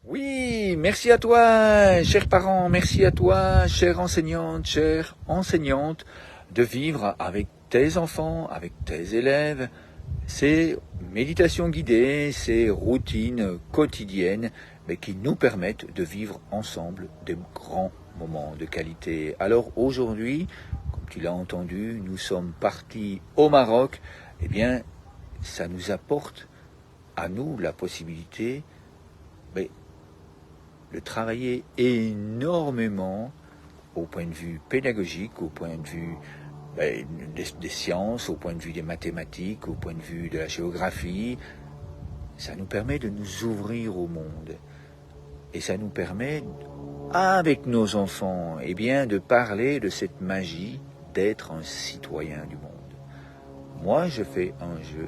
Oui, merci à toi, chers parents, merci à toi, chère enseignante, de vivre avec tes enfants, avec tes élèves, ces méditations guidées, ces routines quotidiennes, mais qui nous permettent de vivre ensemble des grands moments de qualité. Alors aujourd'hui, comme tu l'as entendu, nous sommes partis au Maroc. Eh bien, ça nous apporte à nous la possibilité mais, de travailler énormément au point de vue pédagogique, au point de vue des sciences, au point de vue des mathématiques, au point de vue de la géographie. Ça nous permet de nous ouvrir au monde. Et ça nous permet, avec nos enfants, eh bien, de parler de cette magie d'être un citoyen du monde. Moi, je fais un jeu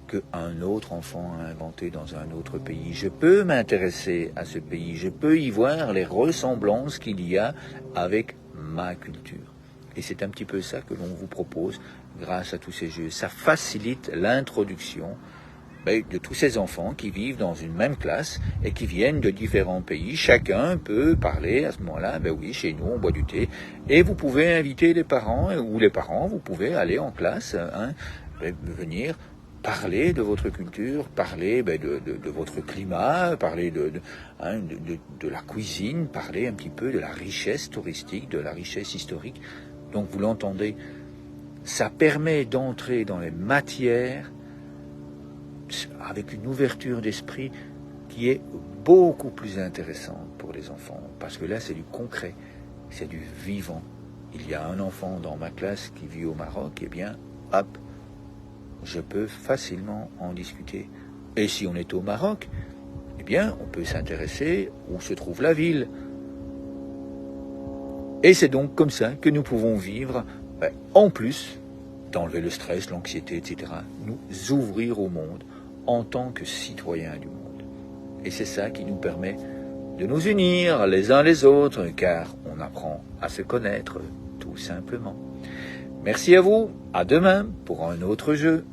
qu'un autre enfant a inventé dans un autre pays. Je peux m'intéresser à ce pays, je peux y voir les ressemblances qu'il y a avec ma culture. Et c'est un petit peu ça que l'on vous propose grâce à tous ces jeux. Ça facilite l'introduction de tous ces enfants qui vivent dans une même classe et qui viennent de différents pays. Chacun peut parler à ce moment-là, oui, chez nous on boit du thé. Et vous pouvez inviter les parents, ou les parents, vous pouvez aller en classe, venir parler de votre culture, parler de votre climat, parler de la cuisine, parler un petit peu de la richesse touristique, de la richesse historique. Donc vous l'entendez, ça permet d'entrer dans les matières avec une ouverture d'esprit qui est beaucoup plus intéressante pour les enfants. Parce que là, c'est du concret, c'est du vivant. Il y a un enfant dans ma classe qui vit au Maroc, eh bien, hop, je peux facilement en discuter. Et si on est au Maroc, eh bien, on peut s'intéresser où se trouve la ville. Et c'est donc comme ça que nous pouvons vivre, en plus d'enlever le stress, l'anxiété, etc., nous ouvrir au monde en tant que citoyens du monde. Et c'est ça qui nous permet de nous unir les uns les autres, car on apprend à se connaître tout simplement. Merci à vous, à demain pour un autre jeu.